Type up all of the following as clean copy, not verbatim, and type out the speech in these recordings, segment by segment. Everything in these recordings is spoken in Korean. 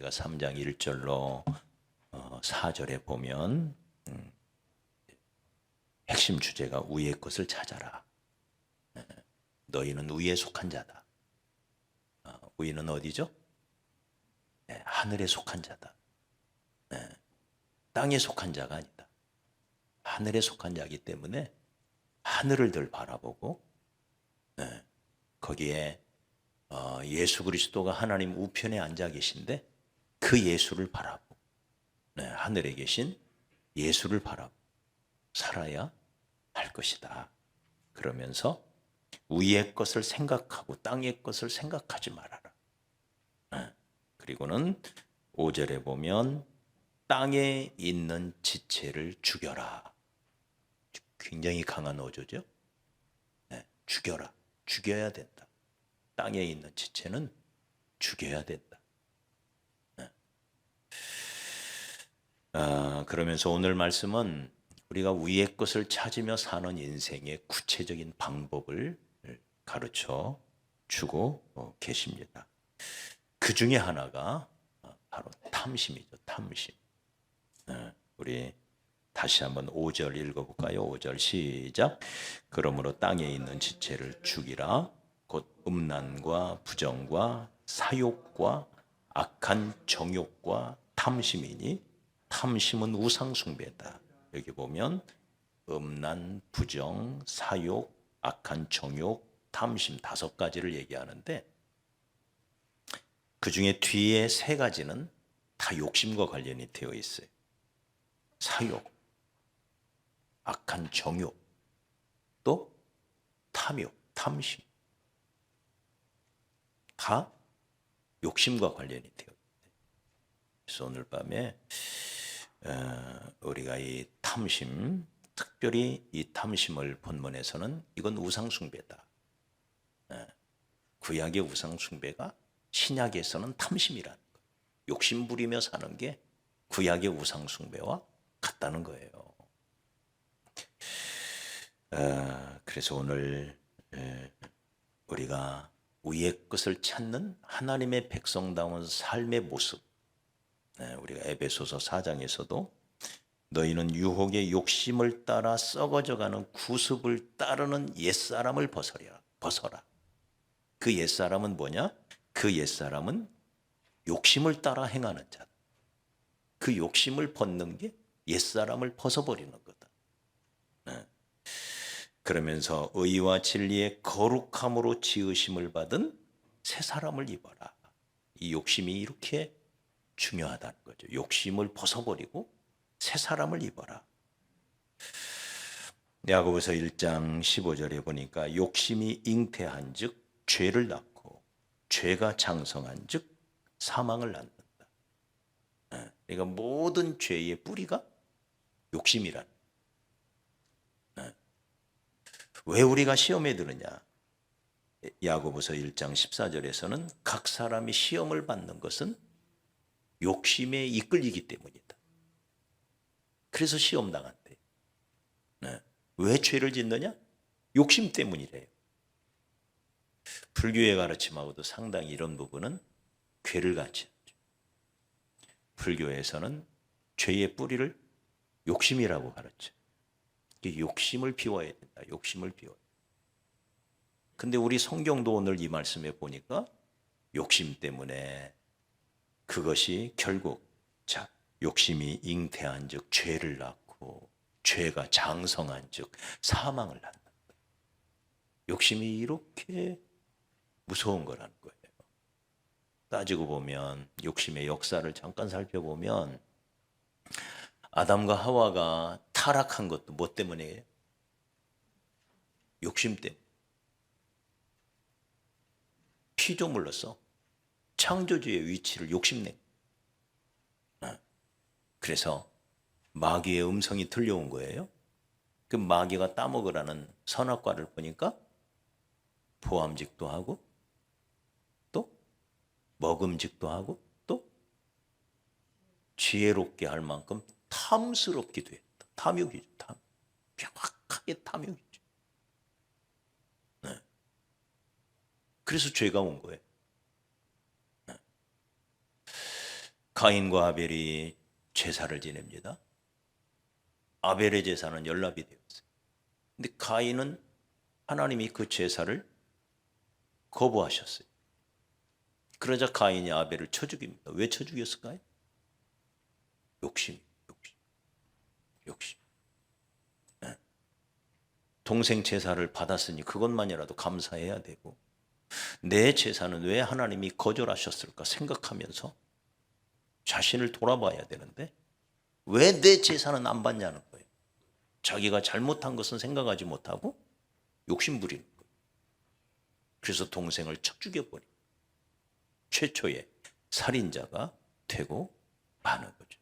우리가 3장 1절로 4절에 보면 핵심 주제가 위의 것을 찾아라. 너희는 위에 속한 자다. 위는 어디죠? 하늘에 속한 자다. 땅에 속한 자가 아니다. 하늘에 속한 자이기 때문에 하늘을 늘 바라보고 거기에 예수 그리스도가 하나님 우편에 앉아 계신데 그 예수를 바라보고 하늘에 계신 예수를 바라보고 살아야 할 것이다. 그러면서 위의 것을 생각하고 땅의 것을 생각하지 말아라. 그리고는 5절에 보면 땅에 있는 지체를 죽여라. 굉장히 강한 어조죠. 죽여라. 죽여야 된다. 땅에 있는 지체는 죽여야 된다. 그러면서 오늘 말씀은 우리가 위의 것을 찾으며 사는 인생의 구체적인 방법을 가르쳐 주고 계십니다. 그 중에 하나가 바로 탐심이죠. 탐심. 우리 다시 한번 5절 읽어볼까요? 5절 시작. 그러므로 땅에 있는 지체를 죽이라. 곧 음란과 부정과 사욕과 악한 정욕과 탐심이니 탐심은 우상 숭배다. 여기 보면 음란, 부정, 사욕, 악한 정욕, 탐심 5가지를 얘기하는데 그 중에 뒤에 3가지는 다 욕심과 관련이 되어 있어요. 사욕, 악한 정욕, 또 탐욕, 탐심. 다 욕심과 관련이 되어 있어요. 그래서 오늘 밤에 우리가 이 탐심, 특별히 이 탐심을 본문에서는 이건 우상숭배다. 구약의 우상숭배가 신약에서는 탐심이라는 거예요. 욕심 부리며 사는 게 구약의 우상숭배와 같다는 거예요. 그래서 오늘 우리가 위의 것을 찾는 하나님의 백성다운 삶의 모습, 우리가 에베소서 4장에서도 너희는 유혹의 욕심을 따라 썩어져가는 구습을 따르는 옛사람을 벗어라. 그 옛사람은 뭐냐? 그 옛사람은 욕심을 따라 행하는 자다. 그 욕심을 벗는 게 옛사람을 벗어버리는 거다. 그러면서 의와 진리의 거룩함으로 지으심을 받은 새 사람을 입어라. 이 욕심이 이렇게 중요하다는 거죠. 욕심을 벗어버리고 새 사람을 입어라. 야고보서 1장 15절에 보니까 욕심이 잉태한 즉 죄를 낳고 죄가 장성한 즉 사망을 낳는다. 그러니까 모든 죄의 뿌리가 욕심이란. 왜 우리가 시험에 드느냐? 야고보서 1장 14절에서는 각 사람이 시험을 받는 것은 욕심에 이끌리기 때문이다. 그래서 시험 당한대. 왜 죄를 짓느냐? 욕심 때문이래요. 불교의 가르침하고도 상당히 이런 부분은 괴를 같이 하죠. 불교에서는 죄의 뿌리를 욕심이라고 가르쳐. 욕심을 비워야 된다. 욕심을 비워야 된다. 근데 우리 성경도 오늘 이 말씀에 보니까 욕심 때문에 그것이 결국 욕심이 잉태한 즉 죄를 낳고 죄가 장성한 즉 사망을 낳는다. 욕심이 이렇게 무서운 거라는 거예요. 따지고 보면 욕심의 역사를 잠깐 살펴보면 아담과 하와가 타락한 것도 뭐 때문이에요? 욕심 때문에. 피조물로서 창조주의 위치를 욕심내. 그래서 마귀의 음성이 들려온 거예요. 그 마귀가 따먹으라는 선악과를 보니까 보암직도 하고 또 먹음직도 하고 또 지혜롭게 할 만큼 탐스럽기도 했다. 탐욕이죠. 명확하게 탐욕이죠. 그래서 죄가 온 거예요. 가인과 아벨이 제사를 지냅니다. 아벨의 제사는 연납이 되었어요. 근데 가인은 하나님이 그 제사를 거부하셨어요. 그러자 가인이 아벨을 쳐 죽입니다. 왜 쳐 죽였을까요? 욕심. 동생 제사를 받았으니 그것만이라도 감사해야 되고, 내 제사는 왜 하나님이 거절하셨을까 생각하면서 자신을 돌아봐야 되는데 왜 내 제사는 안 받냐는 거예요. 자기가 잘못한 것은 생각하지 못하고 욕심 부리는 거예요. 그래서 동생을 쳐 죽여버린 최초의 살인자가 되고 마는 거죠.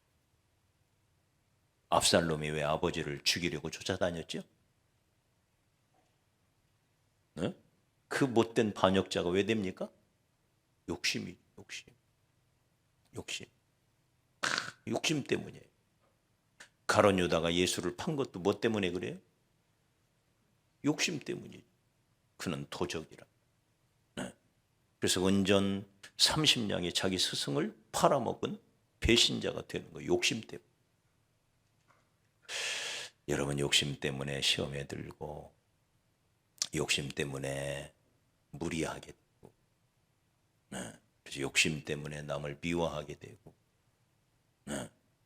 압살롬이 왜 아버지를 죽이려고 쫓아다녔죠? 네? 그 못된 반역자가 왜 됩니까? 욕심. 욕심 때문이에요. 가룟 유다가 예수를 판 것도 뭐 때문에 그래요? 욕심 때문이에요. 그는 도적이라. 네. 그래서 은전 30냥의 자기 스승을 팔아먹은 배신자가 되는 거예요. 욕심 때문에. 여러분, 욕심 때문에 시험에 들고, 욕심 때문에 무리하게 되고, 그래서 욕심 때문에 남을 미워하게 되고,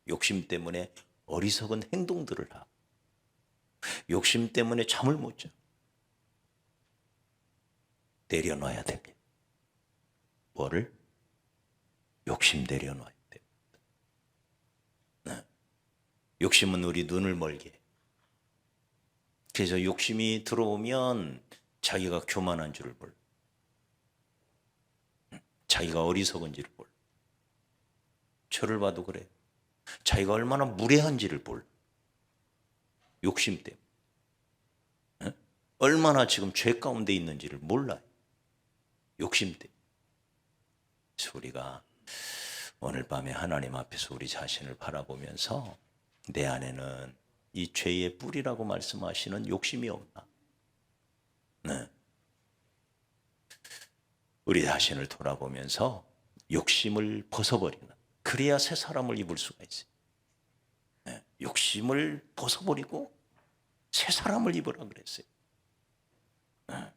욕심 때문에 어리석은 행동들을 하고, 욕심 때문에 잠을 못 자. 내려놔야 됩니다. 뭐를? 욕심 내려놔야 됩니다. 욕심은 우리 눈을 멀게 해요. 그래서 욕심이 들어오면 자기가 교만한 줄을 몰라. 자기가 어리석은 줄을 몰라. 저를 봐도 그래요. 자기가 얼마나 무례한지를 몰라. 욕심 때문에. 얼마나 지금 죄 가운데 있는지를 몰라요. 욕심 때문에. 그래서 우리가 오늘 밤에 하나님 앞에서 우리 자신을 바라보면서 내 안에는 이 죄의 뿌리라고 말씀하시는 욕심이 없나? 네. 우리 자신을 돌아보면서 욕심을 벗어버리는, 그래야 새 사람을 입을 수가 있어요. 네. 욕심을 벗어버리고 새 사람을 입으라 그랬어요. 네.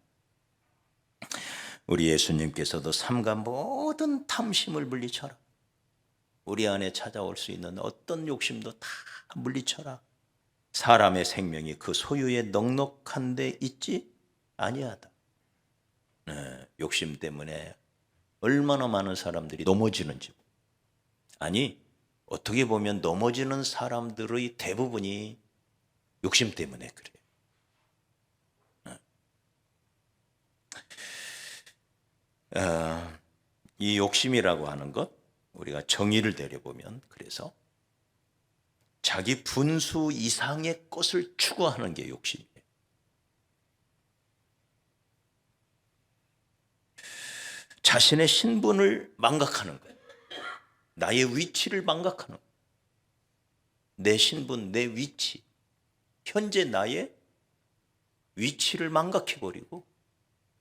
우리 예수님께서도 삼가 모든 탐심을 물리쳐라. 우리 안에 찾아올 수 있는 어떤 욕심도 다 물리쳐라. 사람의 생명이 그 소유에 넉넉한 데 있지 아니하다. 욕심 때문에 얼마나 많은 사람들이 넘어지는지. 아니, 어떻게 보면 넘어지는 사람들의 대부분이 욕심 때문에 그래요. 이 욕심이라고 하는 것, 우리가 정의를 내려보면, 그래서 자기 분수 이상의 것을 추구하는 게 욕심이에요. 자신의 신분을 망각하는 거예요. 나의 위치를 망각하는 거예요. 내 신분, 내 위치, 현재 나의 위치를 망각해버리고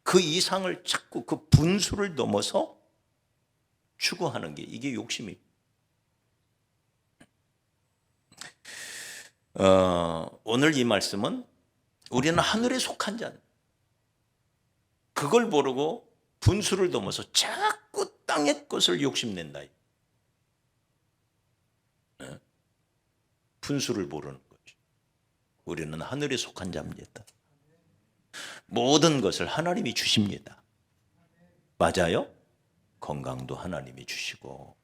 그 이상을 찾고 그 분수를 넘어서 추구하는 게, 이게 욕심이에요. 오늘 이 말씀은 우리는 하늘에 속한 자는 그걸 모르고 분수를 넘어서 자꾸 땅의 것을 욕심낸다. 분수를 모르는 거죠. 우리는 하늘에 속한 자입니다. 모든 것을 하나님이 주십니다. 맞아요? 건강도 하나님이 주시고,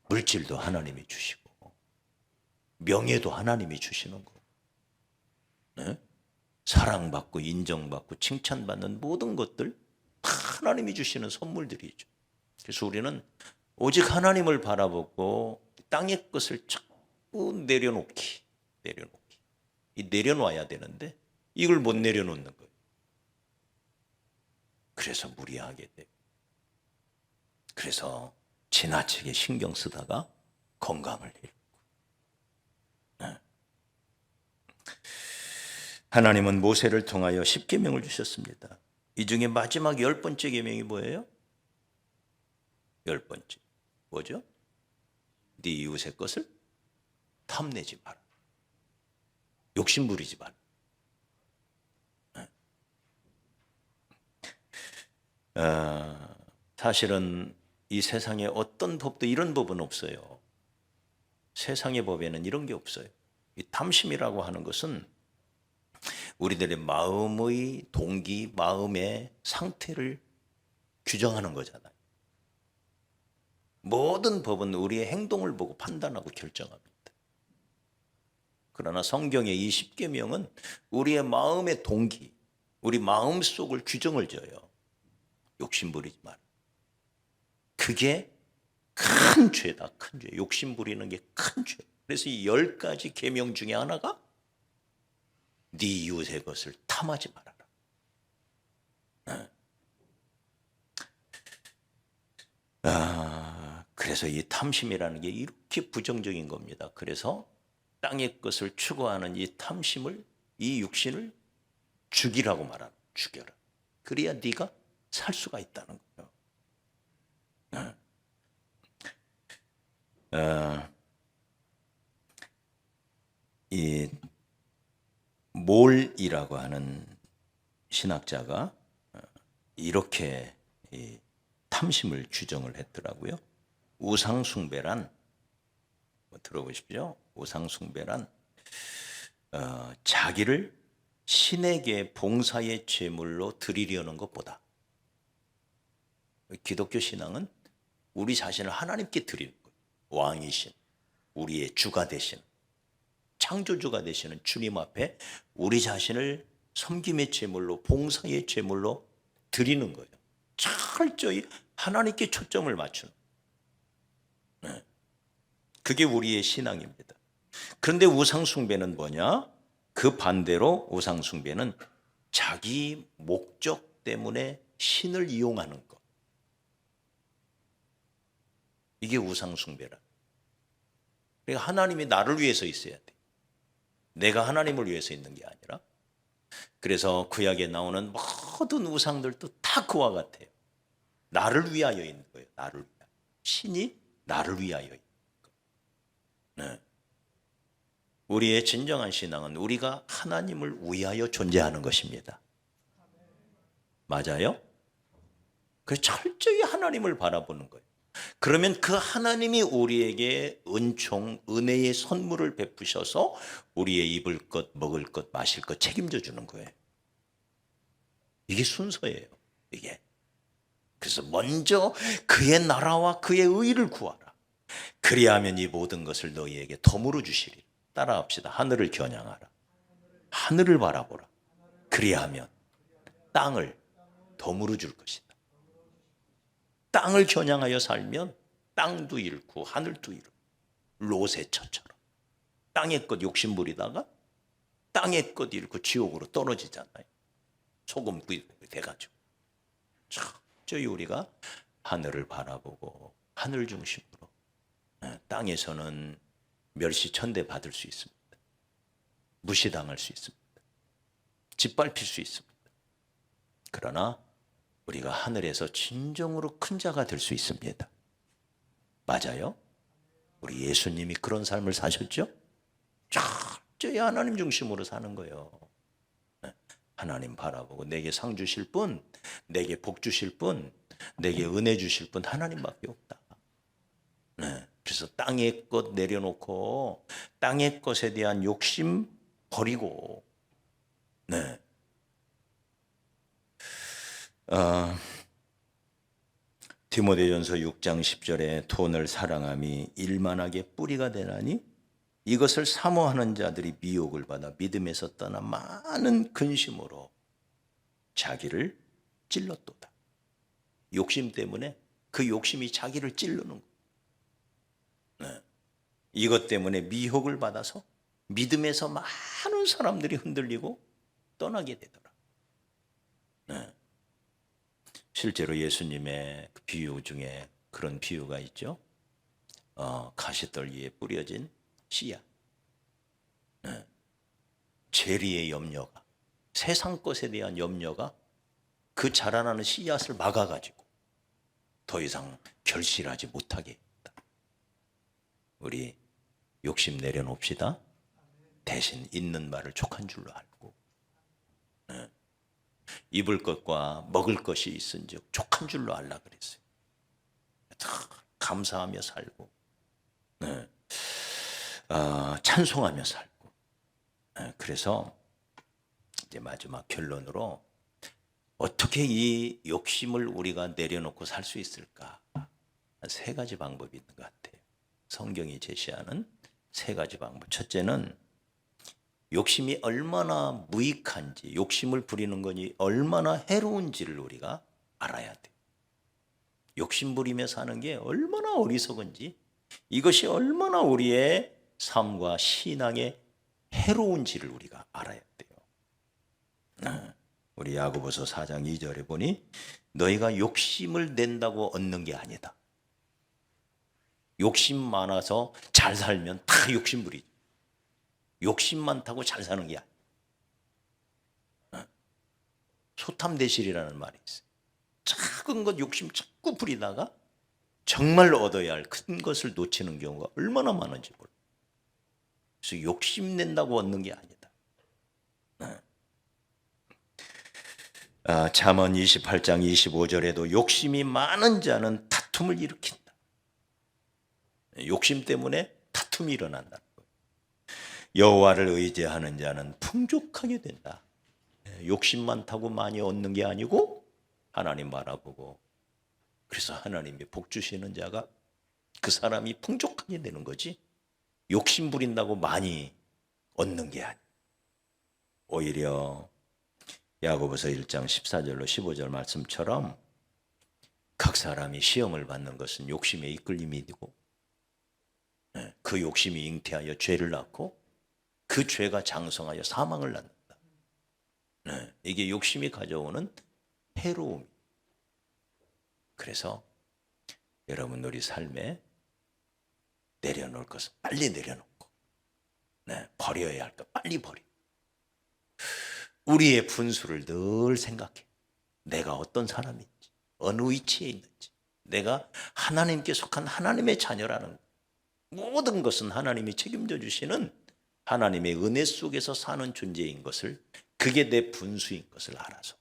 물질도 하나님이 주시고, 명예도 하나님이 주시는 거. 네? 사랑받고 인정받고 칭찬받는 모든 것들 하나님이 주시는 선물들이죠. 그래서 우리는 오직 하나님을 바라보고 땅의 것을 자꾸 내려놓기. 이 내려놔야 되는데 이걸 못 내려놓는 거예요. 그래서 무리하게 되고, 그래서 지나치게 신경 쓰다가 건강을 잃고. 하나님은 모세를 통하여 10계명을 주셨습니다. 이 중에 마지막 10번째 계명이 뭐예요? 10번째. 뭐죠? 네 이웃의 것을 탐내지 마라. 욕심 부리지 마라. 사실은 이 세상에 어떤 법도 이런 법은 없어요. 세상의 법에는 이런 게 없어요. 이 탐심이라고 하는 것은 우리들의 마음의 동기, 마음의 상태를 규정하는 거잖아요. 모든 법은 우리의 행동을 보고 판단하고 결정합니다. 그러나 성경의 이 10계명은 우리의 마음의 동기, 우리 마음속을 규정을 져요. 욕심 부리지 마라. 그게 큰 죄다, 큰 죄. 욕심 부리는 게 큰 죄. 그래서 이 10가지 계명 중에 하나가 네 이웃의 것을 탐하지 말아라. 그래서 이 탐심이라는 게 이렇게 부정적인 겁니다. 그래서 땅의 것을 추구하는 이 탐심을, 이 육신을 죽이라고 말하는, 죽여라. 그래야 네가 살 수가 있다는 거예요. 이 몰이라고 하는 신학자가 이렇게 이 탐심을 규정을 했더라고요. 우상숭배란, 들어보십시오. 우상숭배란 자기를 신에게 봉사의 제물로 드리려는 것보다, 기독교 신앙은 우리 자신을 하나님께 드리는 거예요. 왕이신, 우리의 주가 되신, 창조주가 되시는 주님 앞에 우리 자신을 섬김의 제물로, 봉사의 제물로 드리는 거예요. 철저히 하나님께 초점을 맞추는. 그게 우리의 신앙입니다. 그런데 우상숭배는 뭐냐? 그 반대로 우상숭배는 자기 목적 때문에 신을 이용하는 것. 이게 우상숭배라. 그러니까 하나님이 나를 위해서 있어야 돼. 내가 하나님을 위해서 있는 게 아니라. 그래서 구약에 나오는 모든 우상들도 다 그와 같아요. 나를 위하여 있는 거예요. 나를 위하여. 신이 나를 위하여 있는 거예요. 네. 우리의 진정한 신앙은 우리가 하나님을 위하여 존재하는 것입니다. 맞아요? 그래서 철저히 하나님을 바라보는 거예요. 그러면 그 하나님이 우리에게 은총, 은혜의 선물을 베푸셔서 우리의 입을 것, 먹을 것, 마실 것 책임져 주는 거예요. 이게 순서예요. 이게. 그래서 먼저 그의 나라와 그의 의를 구하라. 그리하면 이 모든 것을 너희에게 덤으로 주시리. 따라합시다. 하늘을 겨냥하라. 하늘을 바라보라. 그리하면 땅을 덤으로 줄 것이다. 땅을 겨냥하여 살면 땅도 잃고 하늘도 잃고, 롯의처처럼 땅의 것 욕심 부리다가 땅의 것 잃고 지옥으로 떨어지잖아요. 소금 돼가지고. 철저히 우리가 하늘을 바라보고 하늘 중심으로, 땅에서는 멸시천대 받을 수 있습니다. 무시당할 수 있습니다. 짓밟힐 수 있습니다. 그러나 우리가 하늘에서 진정으로 큰 자가 될 수 있습니다. 맞아요? 우리 예수님이 그런 삶을 사셨죠? 철저히 하나님 중심으로 사는 거예요. 하나님 바라보고 내게 상 주실 분, 내게 복 주실 분, 내게 은혜 주실 분 하나님밖에 없다. 그래서 땅의 것 내려놓고 땅의 것에 대한 욕심 버리고, 디모데전서 6장 10절에 돈을 사랑함이 일만하게 뿌리가 되나니 이것을 사모하는 자들이 미혹을 받아 믿음에서 떠나 많은 근심으로 자기를 찔렀도다. 욕심 때문에 그 욕심이 자기를 찌르는 거예요. 이것 때문에 미혹을 받아서 믿음에서 많은 사람들이 흔들리고 떠나게 되더라. 실제로 예수님의 그 비유 중에 그런 비유가 있죠. 가시떨기에 뿌려진 씨앗. 재리의 염려가, 세상 것에 대한 염려가 그 자라나는 씨앗을 막아가지고 더 이상 결실하지 못하게 했다. 우리 욕심 내려놓읍시다. 대신 있는 말을 족한 줄로 알고, 입을 것과 먹을 것이 있은즉 족한 줄로 알라 그랬어요. 감사하며 살고, 찬송하며 살고. 그래서 이제 마지막 결론으로 어떻게 이 욕심을 우리가 내려놓고 살 수 있을까? 세 가지 방법이 있는 것 같아요. 성경이 제시하는 세 가지 방법. 첫째는 욕심이 얼마나 무익한지, 욕심을 부리는 것이 얼마나 해로운지를 우리가 알아야 돼요. 욕심 부리며 사는 게 얼마나 어리석은지, 이것이 얼마나 우리의 삶과 신앙에 해로운지를 우리가 알아야 돼요. 우리 야고보서 4장 2절에 보니 너희가 욕심을 낸다고 얻는 게 아니다. 욕심 많아서 잘 살면 다 욕심 부리죠. 욕심 많다고 잘 사는 게 아니에요. 소탐대실이라는 말이 있어요. 작은 것 욕심 자꾸 부리다가 정말 얻어야 할 큰 것을 놓치는 경우가 얼마나 많은지 몰라요. 그래서 욕심 낸다고 얻는 게 아니다. 잠언 28장 25절에도 욕심이 많은 자는 다툼을 일으킨다. 욕심 때문에 다툼이 일어난다는 거예요. 여호와를 의지하는 자는 풍족하게 된다. 욕심 많다고 많이 얻는 게 아니고 하나님 바라보고, 그래서 하나님이 복 주시는 자가 그 사람이 풍족하게 되는 거지, 욕심 부린다고 많이 얻는 게 아니에요. 오히려 야고보서 1장 14절로 15절 말씀처럼 각 사람이 시험을 받는 것은 욕심의 이끌림이고, 그 욕심이 잉태하여 죄를 낳고 그 죄가 장성하여 사망을 낳는다. 이게 욕심이 가져오는 해로움. 그래서 여러분, 우리 삶에 내려놓을 것은 빨리 내려놓고, 버려야 할 것 빨리 버리고, 우리의 분수를 늘 생각해. 내가 어떤 사람인지, 어느 위치에 있는지, 내가 하나님께 속한 하나님의 자녀라는 것. 모든 것은 하나님이 책임져 주시는 하나님의 은혜 속에서 사는 존재인 것을, 그게 내 분수인 것을 알아서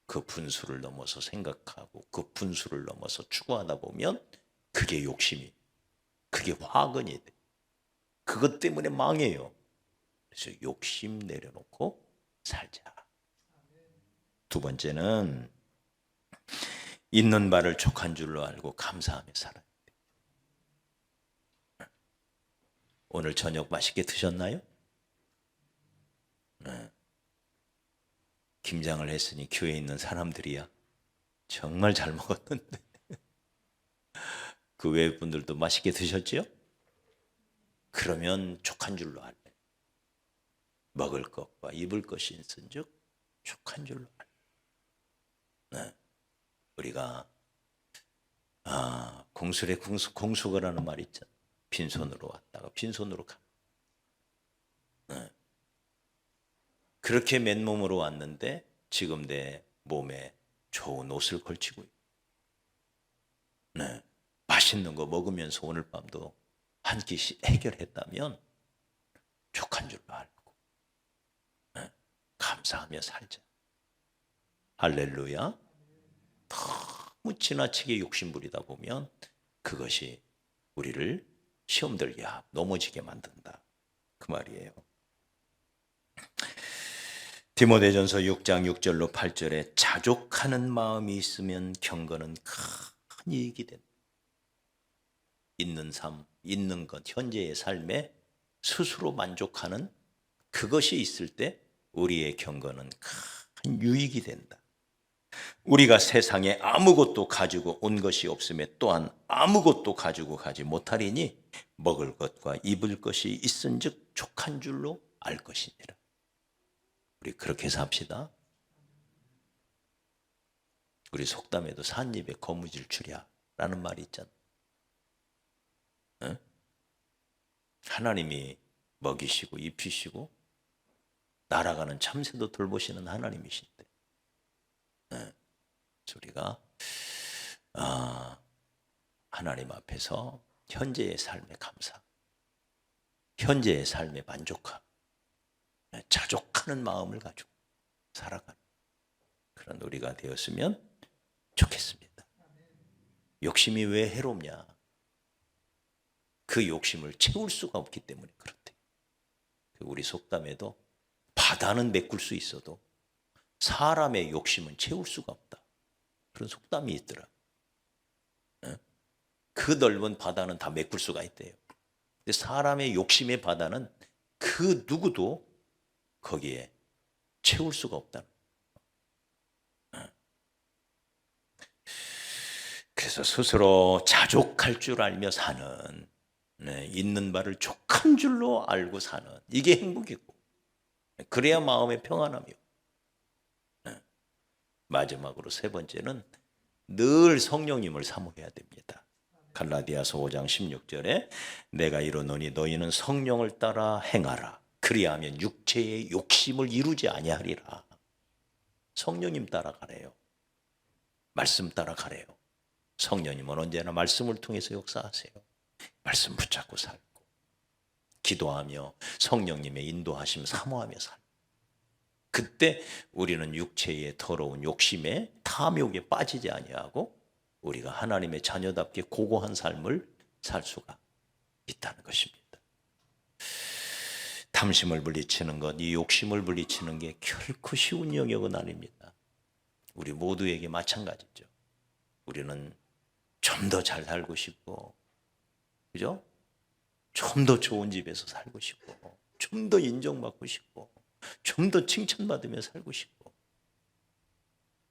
그 분수를 넘어서 생각하고 그 분수를 넘어서 추구하다 보면 그게 욕심이, 그게 화근이 돼. 그것 때문에 망해요. 그래서 욕심 내려놓고 살자. 두 번째는 있는 바를 족한 줄로 알고 감사하며 살아야 돼. 오늘 저녁 맛있게 드셨나요? 김장을 했으니 교회에 있는 사람들이야 정말 잘 먹었는데 그 외 분들도 맛있게 드셨지요? 그러면 족한 줄로 알래. 먹을 것과 입을 것이 있은즉 족한 줄로 알래. 우리가 공술에 공수거라는 말이 있잖아. 빈손으로 왔다가 빈손으로 가. 그렇게 맨몸으로 왔는데 지금 내 몸에 좋은 옷을 걸치고 있고, 맛있는 거 먹으면서 오늘 밤도 한 끼씩 해결했다면 족한 줄로 알고 감사하며 살자. 할렐루야. 너무 지나치게 욕심부리다 보면 그것이 우리를 시험들게 넘어지게 만든다, 그 말이에요. 디모데전서 6장 6절로 8절에 자족하는 마음이 있으면 경건은 큰 이익이 된다. 있는 삶, 있는 것, 현재의 삶에 스스로 만족하는 그것이 있을 때 우리의 경건은 큰 유익이 된다. 우리가 세상에 아무것도 가지고 온 것이 없음에 또한 아무것도 가지고 가지 못하리니 먹을 것과 입을 것이 있은즉 족한 줄로 알 것이니라. 우리 그렇게 삽시다. 우리 속담에도 산입에 거무줄 추랴라는 말이 있잖아. 하나님이 먹이시고 입히시고 날아가는 참새도 돌보시는 하나님이신데, 우리가 하나님 앞에서 현재의 삶에 감사, 현재의 삶에 만족함, 자족하는 마음을 가지고 살아가는 그런 우리가 되었으면 좋겠습니다. 욕심이 왜 해롭냐? 그 욕심을 채울 수가 없기 때문에 그렇대. 우리 속담에도 바다는 메꿀 수 있어도 사람의 욕심은 채울 수가 없다. 그런 속담이 있더라. 그 넓은 바다는 다 메꿀 수가 있대요. 근데 사람의 욕심의 바다는 그 누구도 거기에 채울 수가 없다. 그래서 스스로 자족할 줄 알며 사는, 있는 바를 족한 줄로 알고 사는, 이게 행복이고, 그래야 마음의 평안함이요. 마지막으로 세 번째는 늘 성령님을 사모해야 됩니다. 갈라디아서 5장 16절에 내가 이르노니 너희는 성령을 따라 행하라. 그리하면 육체의 욕심을 이루지 아니하리라. 성령님 따라가래요. 말씀 따라가래요. 성령님은 언제나 말씀을 통해서 역사하세요. 말씀 붙잡고 살고 기도하며 성령님의 인도하심 사모하며 살고, 그때 우리는 육체의 더러운 욕심에 탐욕에 빠지지 아니하고 우리가 하나님의 자녀답게 고고한 삶을 살 수가 있다는 것입니다. 탐심을 물리치는 것, 이 욕심을 물리치는 게 결코 쉬운 영역은 아닙니다. 우리 모두에게 마찬가지죠. 우리는 좀 더 잘 살고 싶고, 그죠? 좀 더 좋은 집에서 살고 싶고, 좀 더 인정받고 싶고, 좀 더 칭찬받으며 살고 싶고,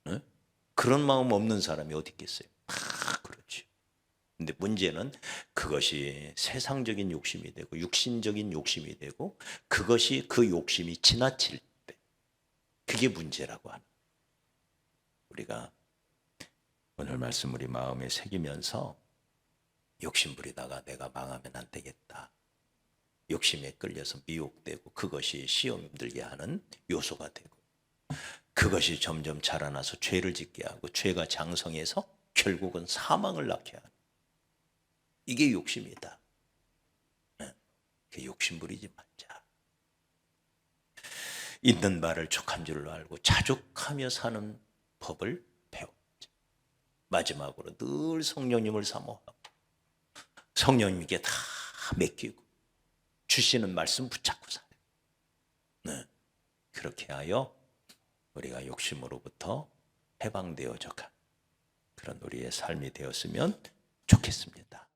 네? 그런 마음 없는 사람이 어디 있겠어요? 다 그렇죠. 근데 문제는 그것이 세상적인 욕심이 되고 육신적인 욕심이 되고 그것이 그 욕심이 지나칠 때, 그게 문제라고 하는, 우리가 오늘 말씀 우리 마음에 새기면서 욕심 부리다가 내가 망하면 안 되겠다, 욕심에 끌려서 미혹되고 그것이 시험 들게 하는 요소가 되고 그것이 점점 자라나서 죄를 짓게 하고 죄가 장성해서 결국은 사망을 낳게 하는, 이게 욕심이다. 그 욕심 부리지 말자. 있는 바를 족한 줄로 알고 자족하며 사는 법을 배우자. 마지막으로 늘 성령님을 사모하고 성령님께 다 맡기고 주시는 말씀 붙잡고 살아요. 네. 그렇게 하여 우리가 욕심으로부터 해방되어져 간 그런 우리의 삶이 되었으면 좋겠습니다.